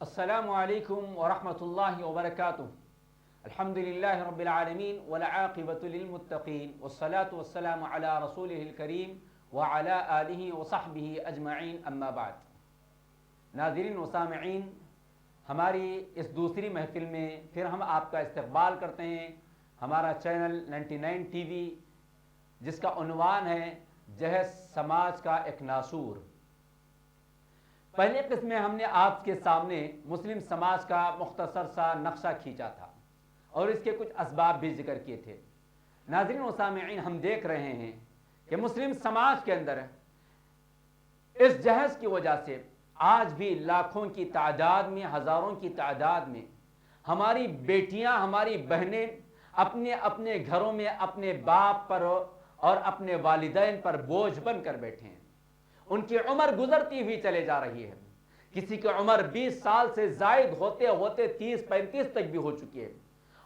السلام عليكم ورحمة الله وبركاته. الحمد لله رب العالمين والعاقبة للمتقين والصلاة والسلام على رسوله الكريم وعلى آله وصحبه أجمعين اما بعد. ناظرین و سامعین، ہماری اس دوسری محفل میں پھر ہم آپ کا استقبال کرتے ہیں ہمارا چینل 99 ٹی وی، جس کا عنوان ہے جہیز سماج کا ایک ناسور۔ پہلے قسم میں ہم نے آپ کے سامنے مسلم سماج کا مختصر سا نقشہ کھینچا تھا اور اس کے کچھ اسباب بھی ذکر کیے تھے۔ ناظرین و سامعین، ہم دیکھ رہے ہیں کہ مسلم سماج کے اندر اس جہیز کی وجہ سے آج بھی لاکھوں کی تعداد میں، ہزاروں کی تعداد میں ہماری بیٹیاں، ہماری بہنیں اپنے اپنے گھروں میں اپنے باپ پر اور اپنے والدین پر بوجھ بن کر بیٹھے ہیں۔ ان کی عمر گزرتی ہوئی چلے جا رہی ہے۔ کسی کی عمر 20 سال سے زائد ہوتے ہوتے 30-35 تک بھی ہو چکی ہے،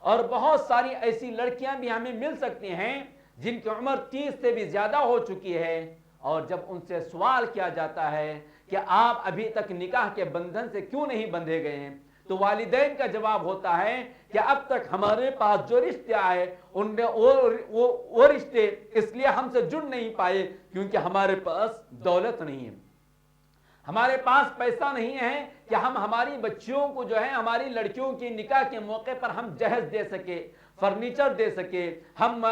اور بہت ساری ایسی لڑکیاں بھی ہمیں مل سکتی ہیں جن کی عمر 30 سے بھی زیادہ ہو چکی ہے، اور جب ان سے سوال کیا جاتا ہے کہ آپ ابھی تک نکاح کے بندھن سے کیوں نہیں بندھے گئے ہیں، تو والدین کا جواب ہوتا ہے کہ اب تک ہمارے پاس جو رشتے آئے ان میں وہ رشتے اس لیے ہم سے جڑ نہیں پائے کیونکہ ہمارے پاس دولت نہیں ہے، ہمارے پاس پیسہ نہیں ہے کہ ہم ہماری بچیوں کو جو ہے، ہماری لڑکیوں کی نکاح کے موقع پر ہم جہیز دے سکے، فرنیچر دے سکے، ہم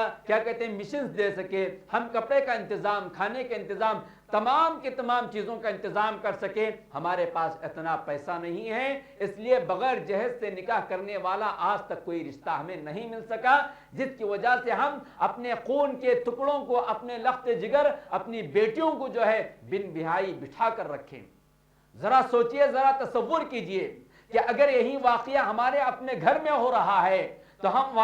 مشنز دے سکے، ہم کپڑے کا انتظام، کھانے کا انتظام، تمام کی تمام چیزوں کا انتظام کر سکے۔ ہمارے پاس اتنا پیسہ نہیں ہے، اس لیے بغیر جہیز سے نکاح کرنے والا آج تک کوئی رشتہ ہمیں نہیں مل سکا، جس کی وجہ سے ہم اپنے خون کے ٹکڑوں کو، اپنے لخت جگر، اپنی بیٹیوں کو جو ہے بن بہائی بٹھا کر رکھیں۔ ذرا سوچئے، ذرا تصور کیجئے کہ اگر یہی واقعہ ہمارے اپنے گھر میں ہو رہا ہے تو ہم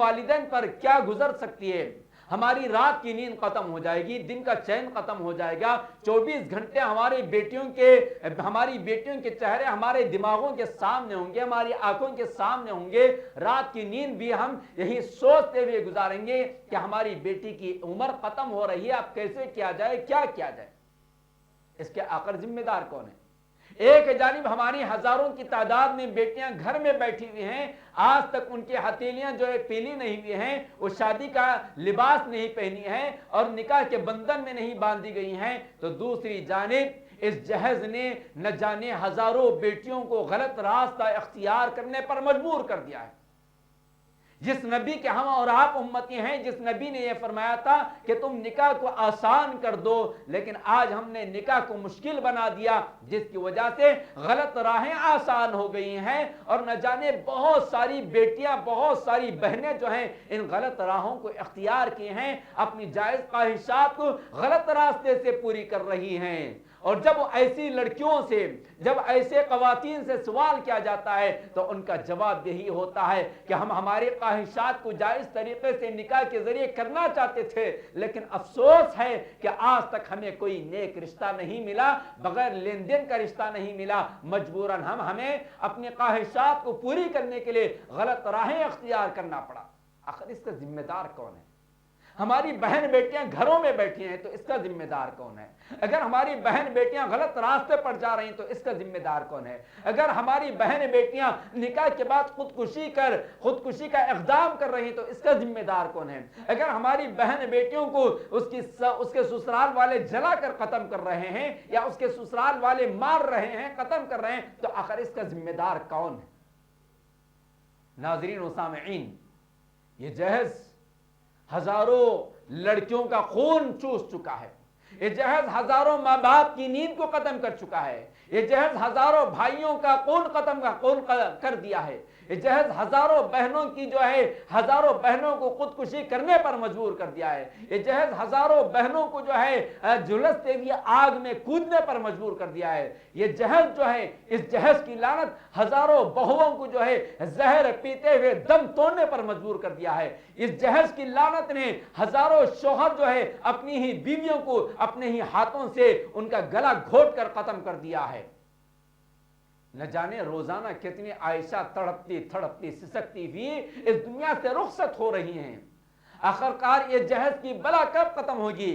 والدین پر کیا گزر سکتی ہے۔ ہماری رات کی نیند ختم ہو جائے گی، دن کا چین ختم ہو جائے گا، 24 گھنٹے ہماری بیٹیوں کے چہرے ہمارے دماغوں کے سامنے ہوں گے، ہماری آنکھوں کے سامنے ہوں گے۔ رات کی نیند بھی ہم یہی سوچتے ہوئے گزاریں گے کہ ہماری بیٹی کی عمر ختم ہو رہی ہے، اب کیسے کیا جائے، کیا کیا جائے۔ اس کے آخر ذمہ دار کون ہے؟ ایک جانب ہماری ہزاروں کی تعداد میں بیٹیاں گھر میں بیٹھی ہوئی ہیں، آج تک ان کی ہتھیلیاں جو ہے پیلی نہیں ہوئی ہیں، وہ شادی کا لباس نہیں پہنی ہے اور نکاح کے بندھن میں نہیں باندھی گئی ہیں، تو دوسری جانب اس جہیز نے نہ جانے ہزاروں بیٹیوں کو غلط راستہ اختیار کرنے پر مجبور کر دیا ہے۔ جس نبی کے ہم اور آپ امتی ہیں، جس نبی نے یہ فرمایا تھا کہ تم نکاح کو آسان کر دو، لیکن آج ہم نے نکاح کو مشکل بنا دیا، جس کی وجہ سے غلط راہیں آسان ہو گئی ہیں، اور نہ جانے بہت ساری بیٹیاں، بہت ساری بہنیں جو ہیں ان غلط راہوں کو اختیار کی ہیں، اپنی جائز خواہشات کو غلط راستے سے پوری کر رہی ہیں۔ اور جب ایسی لڑکیوں سے، جب ایسے خواتین سے سوال کیا جاتا ہے تو ان کا جواب یہی ہوتا ہے کہ ہم ہماری خواہشات کو جائز طریقے سے نکاح کے ذریعے کرنا چاہتے تھے، لیکن افسوس ہے کہ آج تک ہمیں کوئی نیک رشتہ نہیں ملا، بغیر لین دین کا رشتہ نہیں ملا، مجبوراً ہمیں اپنی خواہشات کو پوری کرنے کے لیے غلط راہیں اختیار کرنا پڑا۔ آخر اس کا ذمہ دار کون ہے؟ ہماری بہن بیٹیاں گھروں میں بیٹھی ہیں تو اس کا ذمہ دار کون ہے؟ اگر ہماری بہن بیٹیاں غلط راستے پر جا رہی ہیں تو اس کا ذمہ دار کون ہے؟ اگر ہماری بہن بیٹیاں نکاح کے بعد خودکشی کا اقدام کر رہی ہیں تو اس کا ذمہ دار کون ہے؟ اگر ہماری بہن بیٹیوں کو اس کے سسرال والے جلا کر ختم کر رہے ہیں، یا اس کے سسرال والے مار رہے ہیں، ختم کر رہے ہیں، تو آخر اس کا ذمہ دار کون ہے؟ ناظرین و سامعین، یہ جہیز ہزاروں لڑکیوں کا خون چوس چکا ہے، یہ جہیز ہزاروں ماں باپ کی نیند کو ختم کر چکا ہے، یہ جہیز ہزاروں بھائیوں کا خون کر دیا ہے، یہ جہیز ہزاروں بہنوں کی جو ہے، ہزاروں بہنوں کو خودکشی کرنے پر مجبور کر دیا ہے، یہ جہیز ہزاروں بہنوں کو جو ہے جھلستے ہوئے آگ میں کودنے پر مجبور کر دیا ہے، یہ جہیز جو ہے، اس جہیز کی لعنت ہزاروں بہوؤں کو جو ہے زہر پیتے ہوئے دم توڑنے پر مجبور کر دیا ہے، اس جہیز کی لعنت نے ہزاروں شوہر جو ہے اپنی ہی بیویوں کو اپنے ہی ہاتھوں سے ان کا گلا گھونٹ کر ختم کر دیا ہے۔ نہ جانے روزانہ کتنی عائشہ تڑپتی سسکتی ہوئی اس دنیا سے رخصت ہو رہی ہیں۔ آخرکار یہ جہیز کی بلا کب ختم ہوگی؟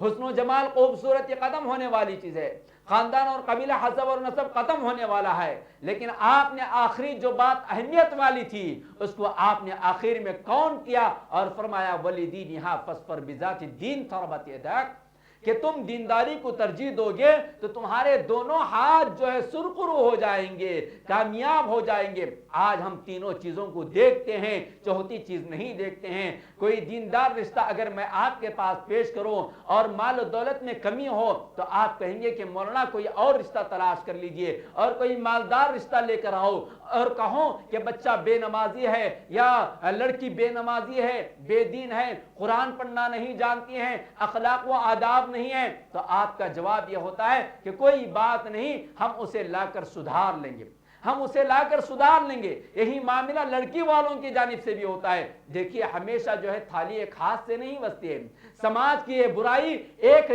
حسن و جمال خوبصورتی ختم ہونے والی چیز ہے, خاندان اور قبیلہ حسب اور نسب ختم ہونے والا ہے, لیکن آپ نے آخری جو بات اہمیت والی تھی اس کو آپ نے آخر میں کون کیا, اور فرمایا وَلِدِينِهَا فَاصْبِرْ بِذَاتِ الدِّينِ تَرْبَتْ يَدَاكَ, کہ تم دینداری کو ترجیح دو گے تو تمہارے دونوں ہاتھ جو ہے سرخرو ہو جائیں گے, کامیاب ہو جائیں گے. آج ہم تینوں چیزوں کو دیکھتے ہیں, چوتھی چیز نہیں دیکھتے ہیں. کوئی دیندار رشتہ اگر میں آپ کے پاس پیش کروں اور مال و دولت میں کمی ہو تو آپ کہیں گے کہ مولانا کوئی اور رشتہ تلاش کر لیجئے, اور کوئی مالدار رشتہ لے کر آؤ, اور کہوں کہ بچہ بے نمازی ہے یا لڑکی بے نمازی ہے, بے دین ہے, قرآن پڑھنا نہیں جانتی ہیں, اخلاق و آداب نہیں ہے, تو آپ کا جواب یہ ہوتا ہے کہ کوئی بات نہیں, ہم اسے لا کر سدھار لیں گے, ہم اسے لا کر سدھار لیں گے. یہی معاملہ لڑکی والوں کی جانب سے بھی ہوتا ہے. دیکھیے ہمیشہ جو ہے تھالی ایک ہاتھ سے نہیں بستی ہے. سماج کی یہ برائی ایک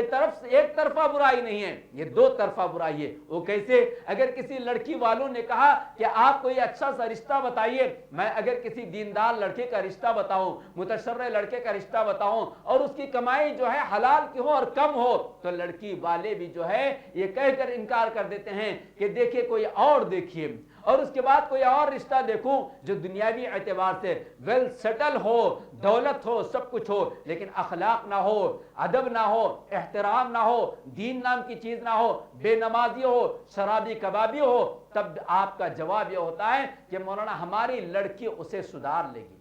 طرفہ برائی نہیں ہے, یہ دو طرفہ برائی ہے. وہ کیسے؟ اگر کسی لڑکی والوں نے کہا کہ آپ کوئی اچھا سا رشتہ بتائیے, میں اگر کسی دیندار لڑکے کا رشتہ بتاؤں, متشرع لڑکے کا رشتہ بتاؤں, اور اس کی کمائی جو ہے حلال کی ہو اور کم ہو, تو لڑکی والے بھی جو ہے یہ کہہ کر انکار کر دیتے ہیں کہ دیکھیے کوئی اور دیکھیے, اور اس کے بعد کوئی اور رشتہ دیکھوں جو دنیاوی اعتبار سے ویل سیٹل ہو, دولت ہو, سب کچھ ہو, لیکن اخلاق نہ ہو, ادب نہ ہو, احترام نہ ہو, دین نام کی چیز نہ ہو, بے نمازی ہو, شرابی کبابی ہو. تب آپ کا جواب یہ ہوتا ہے کہ مولانا ہماری لڑکی اسے سدھار لے گی,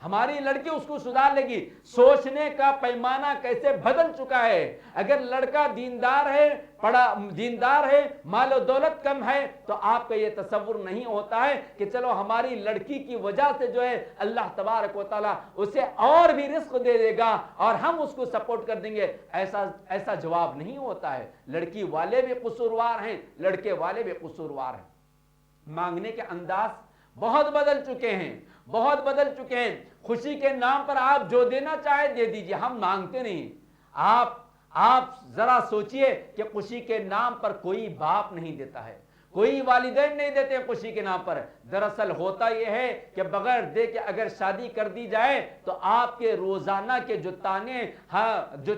ہماری لڑکی اس کو سدھار لے گی. سوچنے کا پیمانہ کیسے بدل چکا ہے. اگر لڑکا دیندار ہے, پڑا دیندار ہے, مال و دولت کم ہے, تو آپ کا یہ تصور نہیں ہوتا ہے کہ چلو ہماری لڑکی کی وجہ سے جو ہے اللہ تبارک و تعالیٰ اسے اور بھی رزق دے دے گا اور ہم اس کو سپورٹ کر دیں گے. ایسا جواب نہیں ہوتا ہے. لڑکی والے بھی قصوروار ہیں, لڑکے والے بھی قصوروار ہیں. مانگنے کے انداز بہت بدل چکے ہیں, بہت بدل چکے ہیں. خوشی کے نام پر آپ جو دینا چاہے دے دیجئے, ہم مانگتے نہیں. آپ ذرا سوچئے کہ خوشی کے نام پر کوئی باپ نہیں دیتا ہے, کوئی والدین نہیں دیتے خوشی کے نام پر. دراصل ہوتا یہ ہے کہ بغیر دے کے اگر شادی کر دی جائے تو آپ کے روزانہ کے جو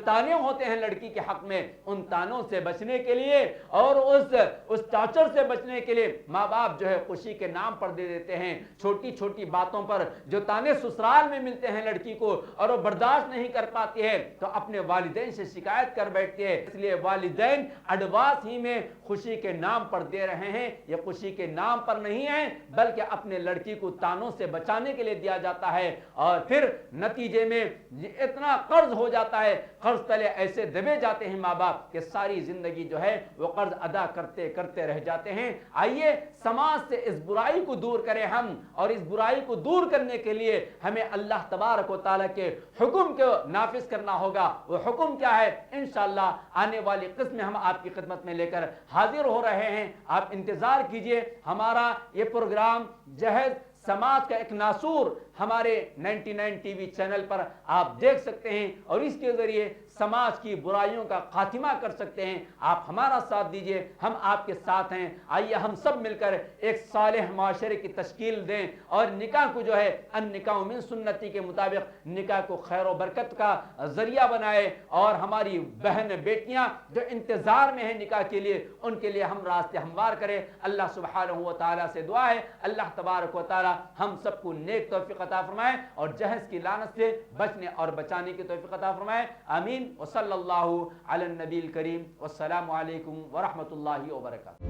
تانے ہوتے ہیں لڑکی کے حق میں, ان تانوں سے بچنے کے لیے اور اس ٹارچر سے بچنے کے لیے ماں باپ جو ہے خوشی کے نام پر دے دیتے ہیں. چھوٹی چھوٹی باتوں پر جو تانے سسرال میں ملتے ہیں لڑکی کو اور وہ برداشت نہیں کر پاتی ہے تو اپنے والدین سے شکایت کر بیٹھتی ہے. اس لیے والدین اڈواس ہی میں خوشی کے نام پر دے رہے ہیں. یہ خوشی کے نام پر نہیں ہے بلکہ اپنے لڑکی کو تانوں سے بچانے کے لیے دیا جاتا ہے, اور پھر نتیجے میں اتنا قرض ہو جاتا ہے, قرض تلے ایسے دبے جاتے ہیں ماں باپ کہ ساری زندگی جو ہے وہ قرض ادا کرتے کرتے رہ جاتے ہیں. آئیے سماج سے اس برائی کو دور کریں ہم, اور اس برائی کو دور کرنے کے لیے ہمیں اللہ تبارک و تعالیٰ کے حکم کو نافذ کرنا ہوگا. وہ حکم کیا ہے انشاءاللہ آنے والی قسط میں ہم آپ کی خدمت میں لے کر حاضر ہو رہے ہیں. آپ انتظار کیجئے. ہمارا یہ پروگرام جہیز سماج کا ایک ناسور ہمارے 99 ٹی وی چینل پر آپ دیکھ سکتے ہیں, اور اس کے ذریعے سماج کی برائیوں کا خاتمہ کر سکتے ہیں. آپ ہمارا ساتھ دیجئے, ہم آپ کے ساتھ ہیں. آئیے ہم سب مل کر ایک صالح معاشرے کی تشکیل دیں, اور نکاح کو جو ہے ان نکاح من سنتی کے مطابق نکاح کو خیر و برکت کا ذریعہ بنائے, اور ہماری بہن بیٹیاں جو انتظار میں ہیں نکاح کے لیے ان کے لیے ہم راستے ہموار کریں. اللہ سبحانہ و تعالیٰ سے دعا ہے اللہ تبارک و تعالیٰ ہم سب کو نیک توفیق عطا فرمائے اور جہیز کی لعنت سے بچنے اور بچانے کی توفیق عطا فرمائے. آمین. وصلی اللہ علی النبی الکریم. والسلام علیکم ورحمۃ اللہ وبرکاتہ.